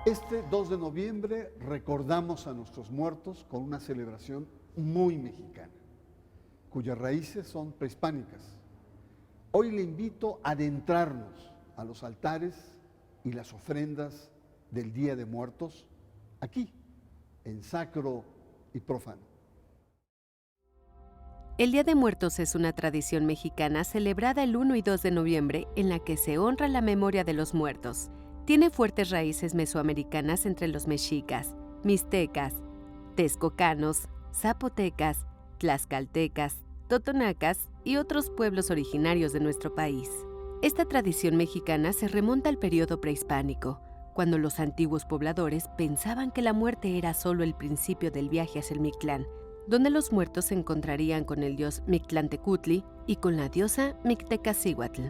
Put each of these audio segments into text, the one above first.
Este 2 de noviembre recordamos a nuestros muertos con una celebración muy mexicana, cuyas raíces son prehispánicas. Hoy le invito a adentrarnos a los altares y las ofrendas del Día de Muertos, aquí, en Sacro y Profano. El Día de Muertos es una tradición mexicana celebrada el 1 y 2 de noviembre en la que se honra la memoria de los muertos. Tiene fuertes raíces mesoamericanas entre los mexicas, mixtecas, texcocanos, zapotecas, tlaxcaltecas, totonacas y otros pueblos originarios de nuestro país. Esta tradición mexicana se remonta al periodo prehispánico, cuando los antiguos pobladores pensaban que la muerte era solo el principio del viaje hacia el Mictlán, donde los muertos se encontrarían con el dios Mictlantecutli y con la diosa Mictecacihuatl.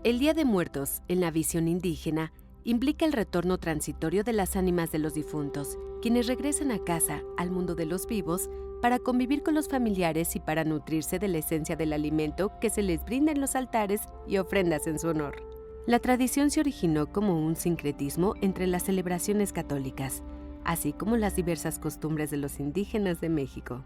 El Día de Muertos, en la visión indígena, implica el retorno transitorio de las ánimas de los difuntos, quienes regresan a casa, al mundo de los vivos, para convivir con los familiares y para nutrirse de la esencia del alimento que se les brinda en los altares y ofrendas en su honor. La tradición se originó como un sincretismo entre las celebraciones católicas, así como las diversas costumbres de los indígenas de México.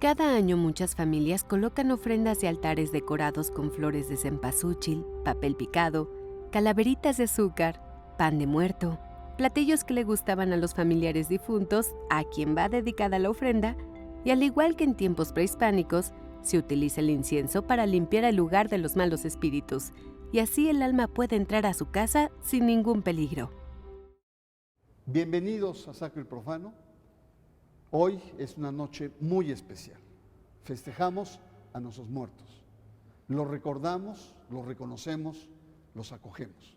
Cada año muchas familias colocan ofrendas y altares decorados con flores de cempasúchil, papel picado, calaveritas de azúcar, pan de muerto, platillos que le gustaban a los familiares difuntos, a quien va dedicada la ofrenda, y al igual que en tiempos prehispánicos, se utiliza el incienso para limpiar el lugar de los malos espíritus, y así el alma puede entrar a su casa sin ningún peligro. Bienvenidos a Sacro y Profano. Hoy es una noche muy especial. Festejamos a nuestros muertos. Los recordamos, los reconocemos, los acogemos.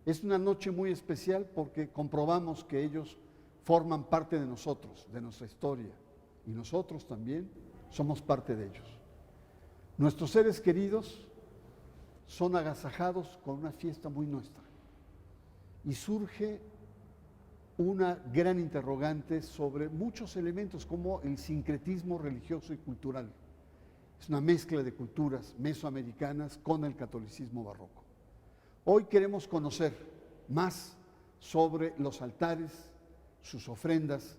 Es una noche muy especial porque comprobamos que ellos forman parte de nosotros, de nuestra historia, y nosotros también somos parte de ellos. Nuestros seres queridos son agasajados con una fiesta muy nuestra y surge una gran interrogante sobre muchos elementos como el sincretismo religioso y cultural. Es una mezcla de culturas mesoamericanas con el catolicismo barroco. Hoy queremos conocer más sobre los altares, sus ofrendas,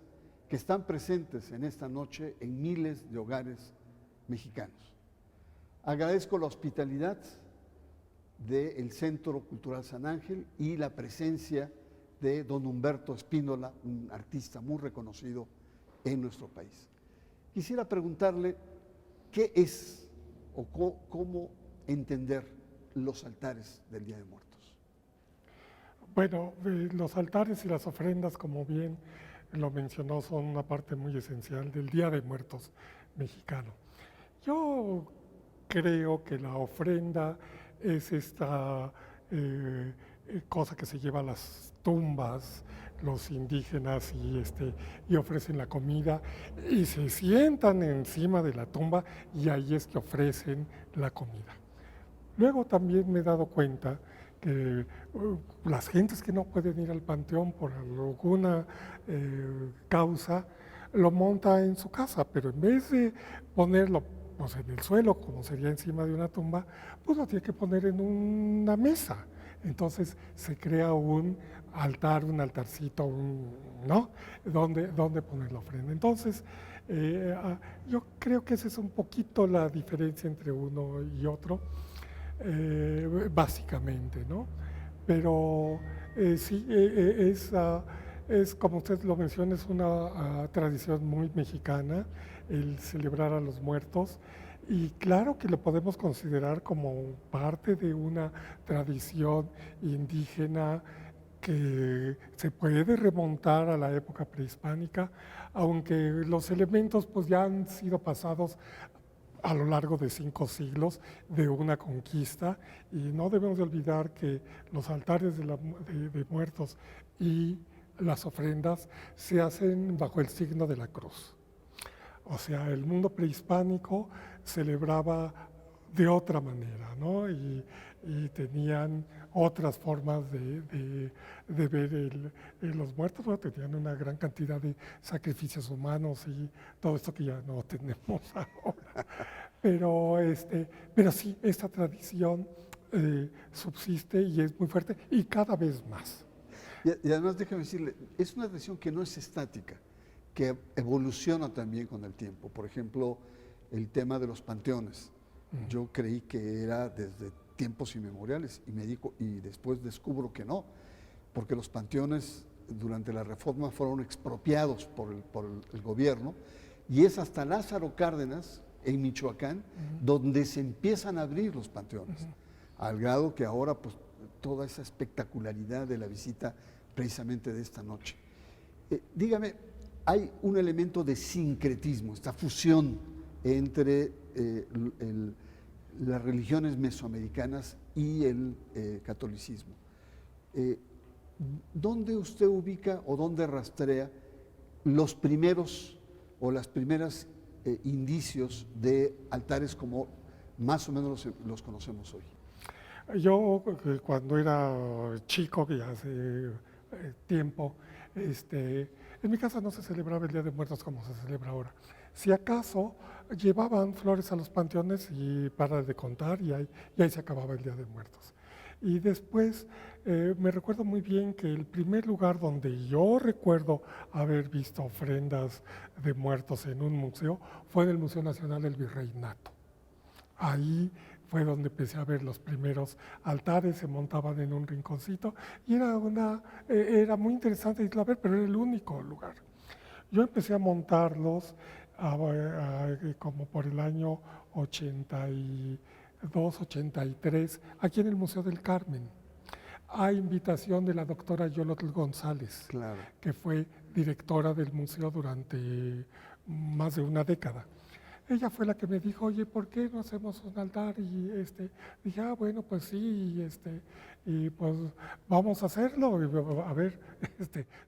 que están presentes en esta noche en miles de hogares mexicanos. Agradezco la hospitalidad del Centro Cultural San Ángel y la presencia de don Humberto Espínola, un artista muy reconocido en nuestro país. Quisiera preguntarle qué es o cómo entender los altares del Día de Muertos. Bueno, los altares y las ofrendas, como bien lo mencionó, son una parte muy esencial del Día de Muertos mexicano. Yo creo que la ofrenda es esta cosa que se lleva a las tumbas, los indígenas y ofrecen la comida y se sientan encima de la tumba y ahí es que ofrecen la comida. Luego también me he dado cuenta que las gentes que no pueden ir al panteón por alguna causa, lo monta en su casa, pero en vez de ponerlo en el suelo, como sería encima de una tumba, pues lo tiene que poner en una mesa. Entonces se crea un altar, un altarcito, ¿no? Donde poner la ofrenda. Entonces, yo creo que esa es un poquito la diferencia entre uno y otro. Básicamente, ¿no? Pero sí, es como usted lo menciona, es una tradición muy mexicana el celebrar a los muertos y claro que lo podemos considerar como parte de una tradición indígena que se puede remontar a la época prehispánica, aunque los elementos pues ya han sido pasados a lo largo de 5 siglos de una conquista y no debemos de olvidar que los altares de muertos y las ofrendas se hacen bajo el signo de la cruz. O sea, el mundo prehispánico celebraba de otra manera, ¿no? Y tenían otras formas de ver los muertos, bueno, tenían una gran cantidad de sacrificios humanos y todo esto que ya no tenemos ahora. Pero sí, esta tradición subsiste y es muy fuerte y cada vez más. Y además, déjame decirle, es una tradición que no es estática, que evoluciona también con el tiempo. Por ejemplo, el tema de los panteones. Yo creí que era desde tiempos inmemoriales y después descubro que no, porque los panteones durante la Reforma fueron expropiados por el gobierno, y es hasta Lázaro Cárdenas, en Michoacán, donde se empiezan a abrir los panteones, al grado que ahora pues toda esa espectacularidad de la visita precisamente de esta noche. Dígame, hay un elemento de sincretismo, esta fusión entre las religiones mesoamericanas y el catolicismo. ¿Dónde usted ubica o dónde rastrea los primeros o las primeras indicios de altares como más o menos los conocemos hoy? Yo cuando era chico, que ya hace tiempo, en mi casa no se celebraba el Día de Muertos como se celebra ahora. Si acaso llevaban flores a los panteones y para de contar y ahí se acababa el Día de Muertos. Y después me recuerdo muy bien que el primer lugar donde yo recuerdo haber visto ofrendas de muertos en un museo fue en el Museo Nacional del Virreinato. Ahí fue donde empecé a ver los primeros altares, se montaban en un rinconcito y era muy interesante irlo a ver, pero era el único lugar. Yo empecé a montarlos como por el año 82, 83, aquí en el Museo del Carmen, a invitación de la doctora Yolotl González, Claro. que fue directora del museo durante más de una década. Ella fue la que me dijo, oye, ¿por qué no hacemos un altar? Y dije, bueno, pues sí, y pues vamos a hacerlo. Y, a ver,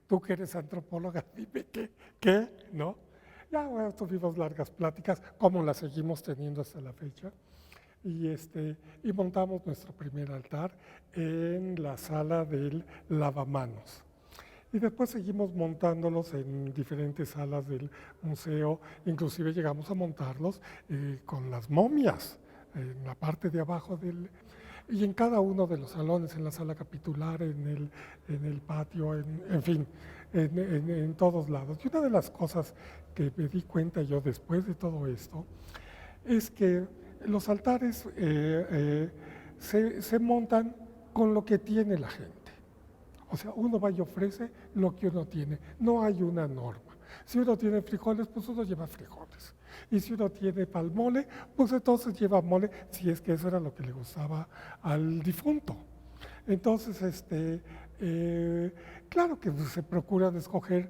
tú que eres antropóloga, dime qué, ¿no? Ya, bueno, tuvimos largas pláticas, como las seguimos teniendo hasta la fecha. Y montamos nuestro primer altar en la sala del lavamanos. Y después seguimos montándolos en diferentes salas del museo, inclusive llegamos a montarlos con las momias en la parte de abajo y en cada uno de los salones, en la sala capitular, en el patio, en fin, en todos lados. Y una de las cosas que me di cuenta yo después de todo esto es que los altares se montan con lo que tiene la gente. O sea, uno va y ofrece lo que uno tiene, no hay una norma. Si uno tiene frijoles, pues uno lleva frijoles. Y si uno tiene palmole, pues entonces lleva mole, si es que eso era lo que le gustaba al difunto. Entonces, claro que se procuran escoger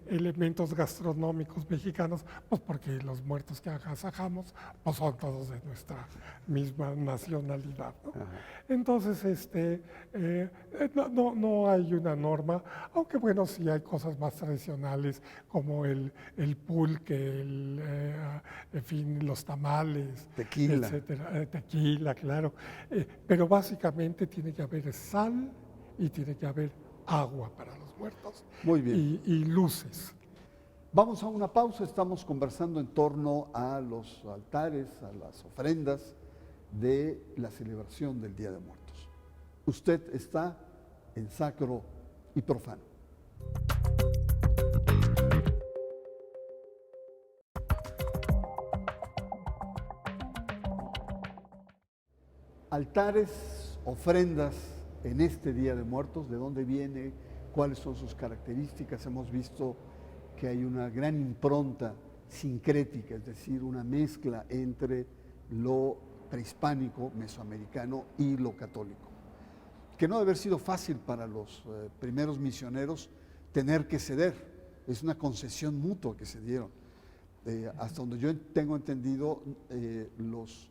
elementos gastronómicos mexicanos, pues porque los muertos que agasajamos pues son todos de nuestra misma nacionalidad, ¿no? Entonces, no hay una norma, aunque bueno, sí hay cosas más tradicionales como el pulque, en fin, los tamales, Tequila. etcétera, tequila, claro, pero básicamente tiene que haber sal y tiene que haber agua para los muertos. Muy bien. Y luces. Vamos a una pausa, estamos conversando en torno a los altares, a las ofrendas de la celebración del Día de Muertos. Usted está en Sacro y Profano. Altares, ofrendas en este Día de Muertos, ¿de dónde viene? ¿Cuáles son sus características? Hemos visto que hay una gran impronta sincrética, es decir, una mezcla entre lo prehispánico, mesoamericano y lo católico, que no debe haber sido fácil para los primeros misioneros tener que ceder, es una concesión mutua que se dieron. Hasta donde yo tengo entendido, los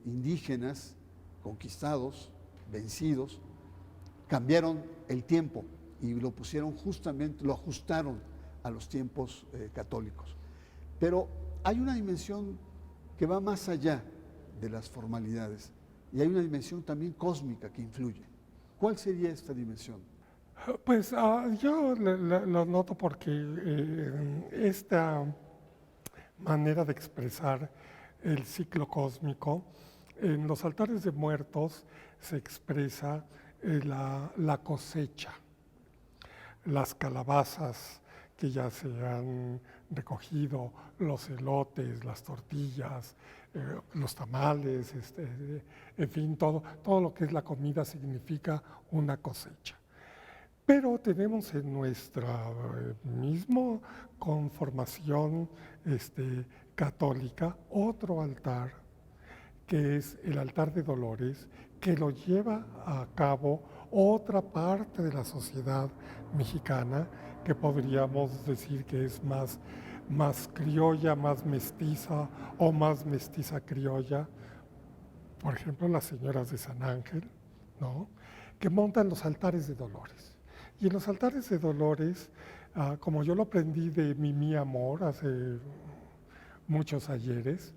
indígenas conquistados, vencidos, cambiaron el tiempo y lo pusieron justamente, lo ajustaron a los tiempos católicos. Pero hay una dimensión que va más allá de las formalidades y hay una dimensión también cósmica que influye. ¿Cuál sería esta dimensión? Pues yo lo noto porque esta manera de expresar el ciclo cósmico en los altares de muertos se expresa la cosecha, las calabazas que ya se han recogido, los elotes, las tortillas, los tamales, en fin, todo lo que es la comida significa una cosecha. Pero tenemos en nuestra misma conformación católica otro altar, que es el altar de Dolores, que lo lleva a cabo otra parte de la sociedad mexicana, que podríamos decir que es más criolla, más mestiza o más mestiza criolla. Por ejemplo, las señoras de San Ángel, ¿no?, que montan los altares de Dolores. Y en los altares de Dolores, como yo lo aprendí de Mimi Amor hace muchos ayeres,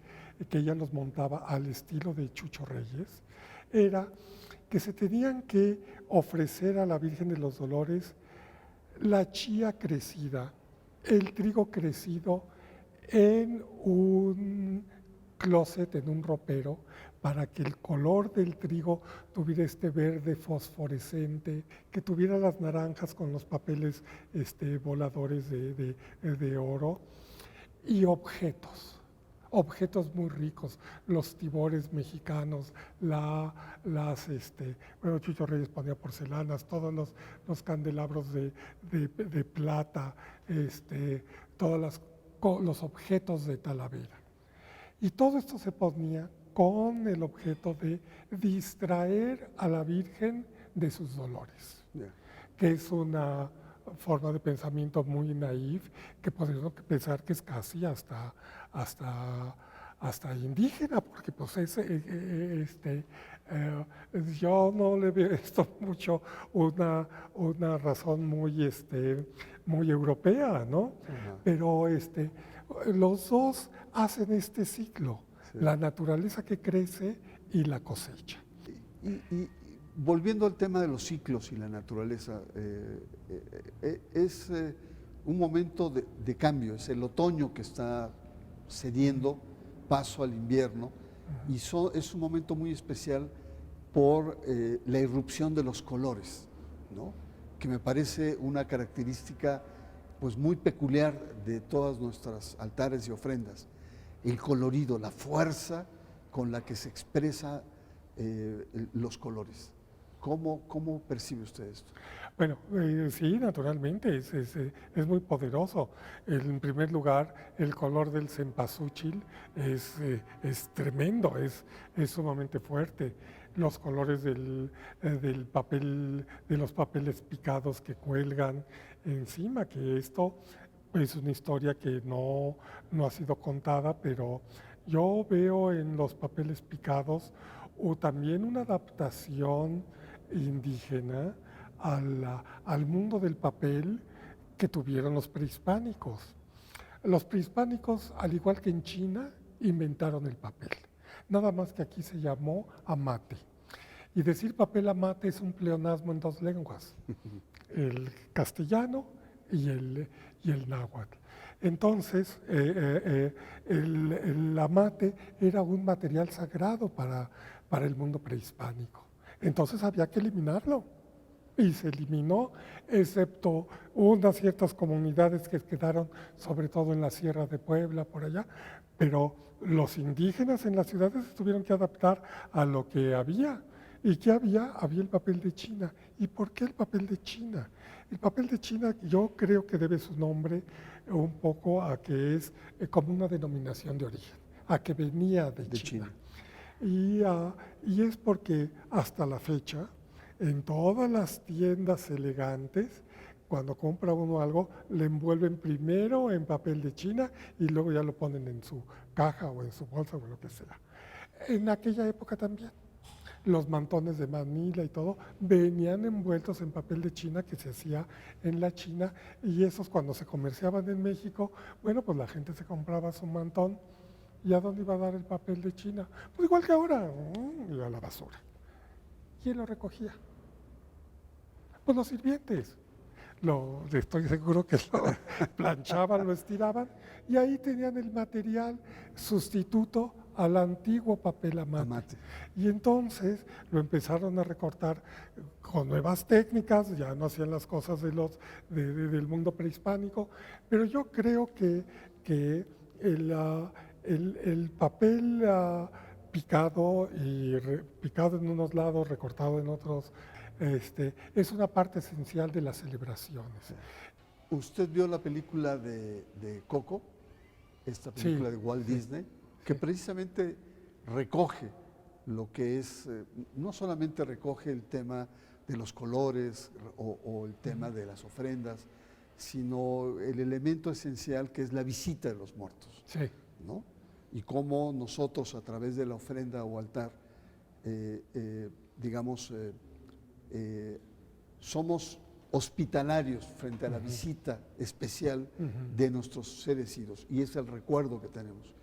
que ella los montaba al estilo de Chucho Reyes, era que se tenían que ofrecer a la Virgen de los Dolores la chía crecida, el trigo crecido en un closet, en un ropero, para que el color del trigo tuviera este verde fosforescente, que tuviera las naranjas con los papeles voladores de oro, y objetos muy ricos, los tibores mexicanos, bueno, Chucho Reyes ponía porcelanas, todos los candelabros de plata, todos los objetos de Talavera. Y todo esto se ponía con el objeto de distraer a la Virgen de sus dolores, que es una forma de pensamiento muy naif, que podemos pensar que es casi hasta indígena, porque pues yo no le veo esto mucho una razón muy europea, ¿no? Uh-huh. Pero los dos hacen este ciclo, sí, la naturaleza que crece y la cosecha. Y volviendo al tema de los ciclos y la naturaleza, es un momento de cambio, es el otoño que está cediendo paso al invierno, uh-huh, y es un momento muy especial por la irrupción de los colores, ¿no?, que me parece una característica pues muy peculiar de todas nuestras altares y ofrendas, el colorido, la fuerza con la que se expresa los colores. ¿Cómo percibe usted esto? Bueno, sí, naturalmente, es muy poderoso. En primer lugar, el color del cempasúchil es tremendo, es sumamente fuerte. Los colores del papel, de los papeles picados que cuelgan encima, que esto es una historia que no ha sido contada, pero yo veo en los papeles picados también una adaptación indígena al mundo del papel que tuvieron los prehispánicos. Los prehispánicos, al igual que en China, inventaron el papel. Nada más que aquí se llamó amate. Y decir papel amate es un pleonasmo en dos lenguas, el castellano y el náhuatl. Entonces, el amate era un material sagrado para el mundo prehispánico. Entonces había que eliminarlo. Y se eliminó, excepto unas ciertas comunidades que quedaron, sobre todo en la Sierra de Puebla, por allá, pero los indígenas en las ciudades se tuvieron que adaptar a lo que había. ¿Y qué había? Había el papel de China. ¿Y por qué el papel de China? El papel de China yo creo que debe su nombre un poco a que es como una denominación de origen, a que venía de China. Y es porque hasta la fecha, en todas las tiendas elegantes, cuando compra uno algo, le envuelven primero en papel de China y luego ya lo ponen en su caja o en su bolsa o lo que sea. En aquella época también, los mantones de Manila y todo venían envueltos en papel de China que se hacía en la China, y esos cuando se comerciaban en México, bueno, pues la gente se compraba su mantón. ¿Y a dónde iba a dar el papel de China? Pues igual que ahora, y a la basura. ¿Quién lo recogía? Pues los sirvientes. Estoy seguro que lo planchaban, lo estiraban, y ahí tenían el material sustituto al antiguo papel amate. Amate. Y entonces lo empezaron a recortar con nuevas técnicas, ya no hacían las cosas del mundo prehispánico, pero yo creo que el papel picado picado en unos lados, recortado en otros, es una parte esencial de las celebraciones. ¿Usted vio la película de Coco? Esta película de Walt Disney, que precisamente recoge lo que es, no solamente recoge el tema de los colores o el tema de las ofrendas, sino el elemento esencial que es la visita de los muertos, ¿no? Y cómo nosotros a través de la ofrenda o altar, somos hospitalarios frente a la visita especial de nuestros seres idos, y es el recuerdo que tenemos.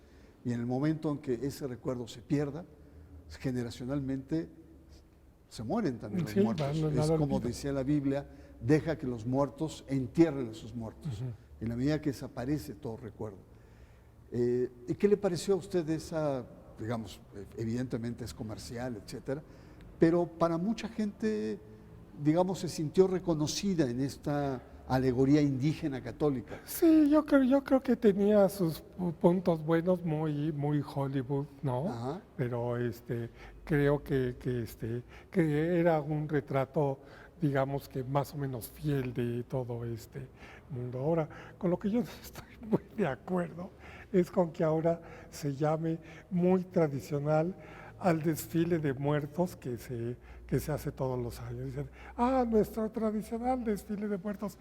Y en el momento en que ese recuerdo se pierda, generacionalmente se mueren también los muertos. Es como decía la Biblia, deja que los muertos entierren a sus muertos, en la medida que desaparece todo recuerdo. ¿Y qué le pareció a usted esa, digamos, evidentemente es comercial, etcétera, pero para mucha gente, digamos, se sintió reconocida en esta alegoría indígena católica? Sí, yo creo que tenía sus puntos buenos, muy Hollywood, ¿no? Ajá. Pero creo que era un retrato, digamos, que más o menos fiel de todo este mundo. Ahora, con lo que yo no estoy muy de acuerdo es con que ahora se llame muy tradicional al desfile de muertos que se hace todos los años. Dicen, nuestro tradicional desfile de muertos.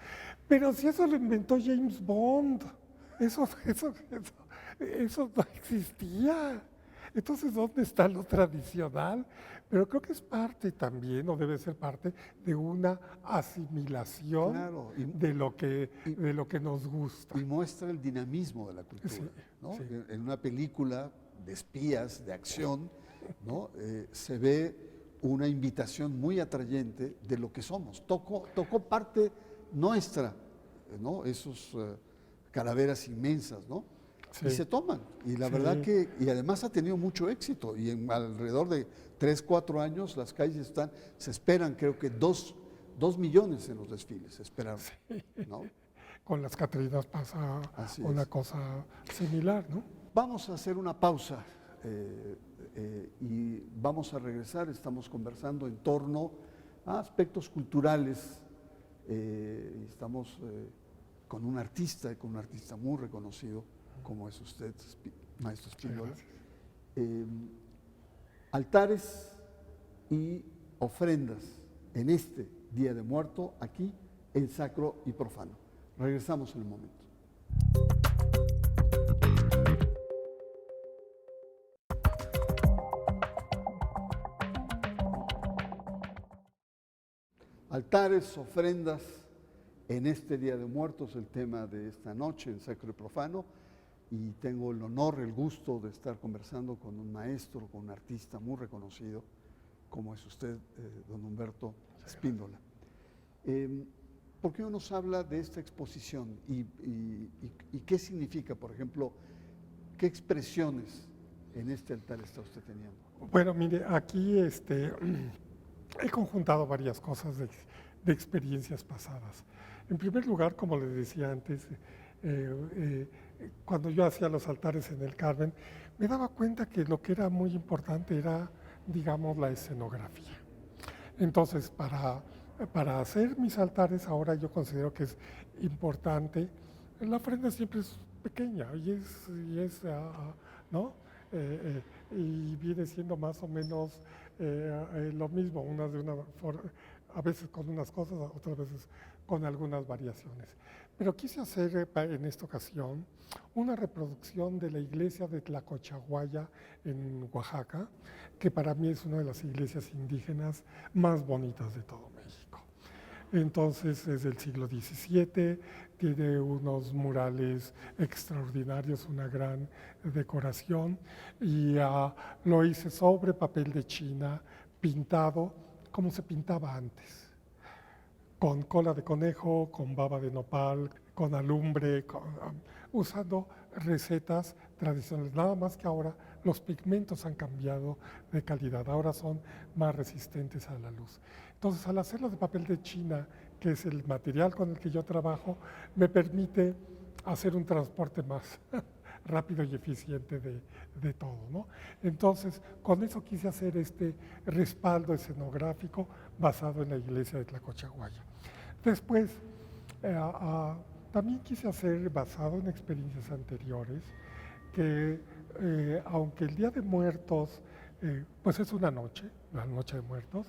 Pero si eso lo inventó James Bond, eso no existía. Entonces, ¿dónde está lo tradicional? Pero creo que es parte también, o debe ser parte, de una asimilación, claro, de lo que nos gusta. Y muestra el dinamismo de la cultura, ¿no? Sí. En una película de espías, de acción, ¿no? Se ve una invitación muy atrayente de lo que somos. Tocó parte nuestra, ¿no? Esos calaveras inmensas, ¿no? Sí. Y se toman. Y la verdad y además ha tenido mucho éxito. Y en alrededor de 3, 4 años las calles se esperan, creo que 2 millones en los desfiles, se esperaron, ¿no? Con las Catrinas pasa una cosa similar, ¿no? Vamos a hacer una pausa. Y vamos a regresar, estamos conversando en torno a aspectos culturales, y estamos con un artista muy reconocido, como es usted, maestro Spíndola. Altares y ofrendas en este Día de Muerto, aquí en Sacro y Profano. Regresamos en un momento. Altares, ofrendas en este Día de Muertos, el tema de esta noche en Sacro y Profano, y tengo el honor, el gusto de estar conversando con un maestro, con un artista muy reconocido, como es usted, don Humberto Spíndola. ¿Por qué no nos habla de esta exposición y qué significa, por ejemplo, qué expresiones en este altar está usted teniendo? Bueno, mire, aquí he conjuntado varias cosas de experiencias pasadas. En primer lugar, como les decía antes, cuando yo hacía los altares en el Carmen, me daba cuenta que lo que era muy importante era, digamos, la escenografía. Entonces, para hacer mis altares, ahora yo considero que es importante, la ofrenda siempre es pequeña ¿no? Y viene siendo más o menos lo mismo, a veces con unas cosas, otras veces con algunas variaciones. Pero quise hacer en esta ocasión una reproducción de la iglesia de Tlacochahuaya en Oaxaca, que para mí es una de las iglesias indígenas más bonitas de todo México. Entonces es del siglo XVII, tiene unos murales extraordinarios, una gran decoración, y lo hice sobre papel de China, pintado como se pintaba antes, con cola de conejo, con baba de nopal, con alumbre, usando recetas tradicionales, nada más que ahora los pigmentos han cambiado de calidad, ahora son más resistentes a la luz. Entonces, al hacerlo de papel de China, que es el material con el que yo trabajo, me permite hacer un transporte más rápido y eficiente de todo, ¿no? Entonces, con eso quise hacer este respaldo escenográfico basado en la iglesia de Tlacochahuaya. Después, también quise hacer, basado en experiencias anteriores, que aunque el Día de Muertos, pues es una noche, la Noche de Muertos,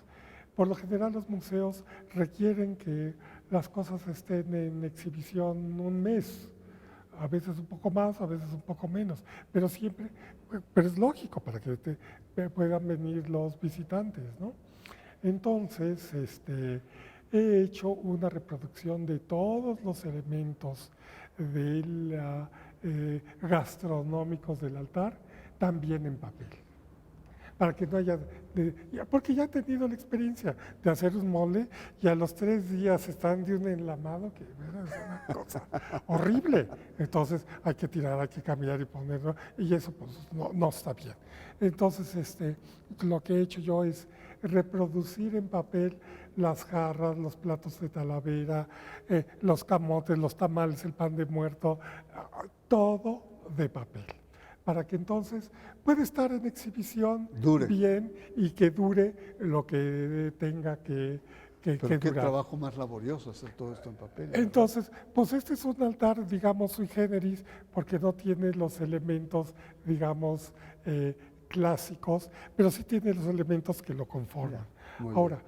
por lo general los museos requieren que las cosas estén en exhibición un mes, a veces un poco más, a veces un poco menos, pero siempre, pero es lógico para que puedan venir los visitantes, ¿no? Entonces, he hecho una reproducción de todos los elementos gastronómicos del altar, también en papel, para que no haya, porque ya he tenido la experiencia de hacer un mole y a los 3 días están de un enlamado que es una cosa horrible. Entonces hay que tirar, hay que cambiar y ponerlo, y eso pues no está bien. Entonces lo que he hecho yo es reproducir en papel las jarras, los platos de Talavera, los camotes, los tamales, el pan de muerto, todo de papel, para que entonces pueda estar en exhibición bien y que dure lo que tenga que Pero qué durar. trabajo más laborioso hacer todo esto en papel. Entonces, pues este es un altar, digamos, sui generis, porque no tiene los elementos, digamos, clásicos, pero sí tiene los elementos que lo conforman. Ahora,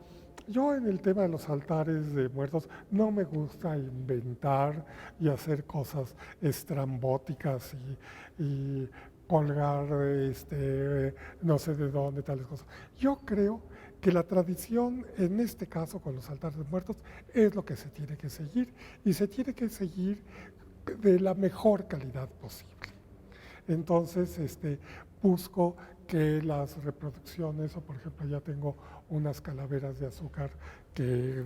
yo en el tema de los altares de muertos no me gusta inventar y hacer cosas estrambóticas y colgar no sé de dónde, tales cosas. Yo creo que la tradición, en este caso con los altares de muertos, es lo que se tiene que seguir, y se tiene que seguir de la mejor calidad posible. Entonces, busco que las reproducciones, o por ejemplo ya tengo unas calaveras de azúcar que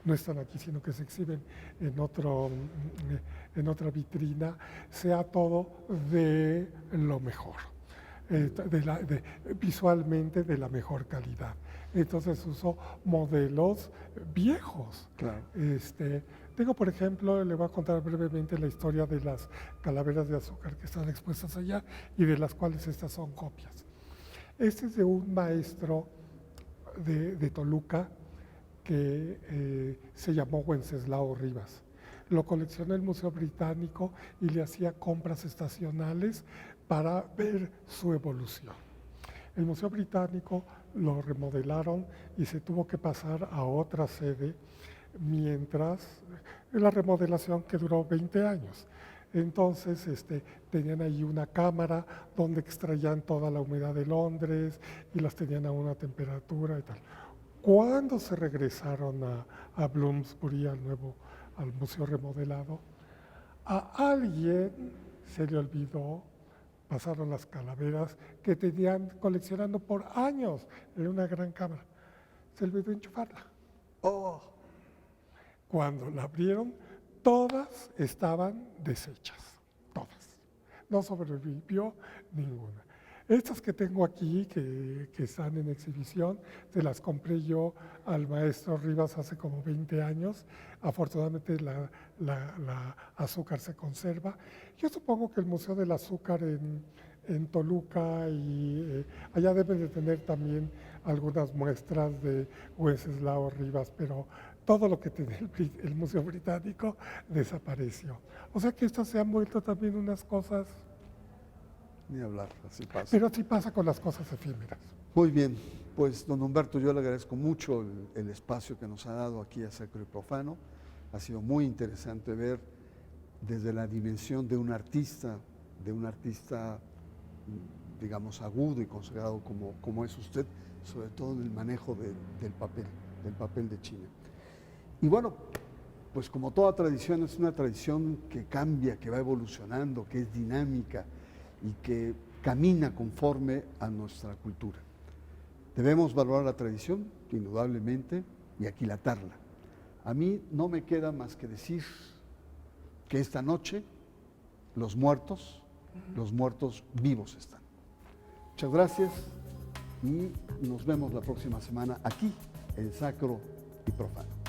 no están aquí, sino que se exhiben en otra vitrina, sea todo de lo mejor, visualmente de la mejor calidad. Entonces uso modelos viejos. Claro. Tengo, por ejemplo, le voy a contar brevemente la historia de las calaveras de azúcar que están expuestas allá y de las cuales estas son copias. Este es de un maestro de Toluca que se llamó Wenceslao Rivas. Lo coleccionó el Museo Británico y le hacía compras estacionales para ver su evolución. El Museo Británico lo remodelaron y se tuvo que pasar a otra sede mientras la remodelación que duró 20 años. Entonces tenían ahí una cámara donde extraían toda la humedad de Londres y las tenían a una temperatura y tal. Cuando se regresaron a Bloomsbury, al museo remodelado, a alguien se le olvidó, pasaron las calaveras que tenían coleccionando por años en una gran cámara. Se le olvidó enchufarla. Oh. Cuando la abrieron, todas estaban deshechas, todas. No sobrevivió ninguna. Estas que tengo aquí, que están en exhibición, se las compré yo al maestro Rivas hace como 20 años. Afortunadamente la azúcar se conserva. Yo supongo que el Museo del Azúcar en Toluca y allá deben de tener también algunas muestras de Wenceslao Rivas, pero todo lo que tenía el Museo Británico desapareció. O sea que estas se han vuelto también unas cosas... Ni hablar, así pasa. Pero así pasa con las cosas efímeras. Muy bien, pues don Humberto, yo le agradezco mucho el espacio que nos ha dado aquí a Sacro y Profano. Ha sido muy interesante ver desde la dimensión de un artista, digamos, agudo y consagrado como es usted, sobre todo en el manejo del papel de China. Y bueno, pues como toda tradición, es una tradición que cambia, que va evolucionando, que es dinámica y que camina conforme a nuestra cultura. Debemos valorar la tradición, indudablemente, y aquilatarla. A mí no me queda más que decir que esta noche los muertos vivos están. Muchas gracias y nos vemos la próxima semana aquí en Sacro y Profano.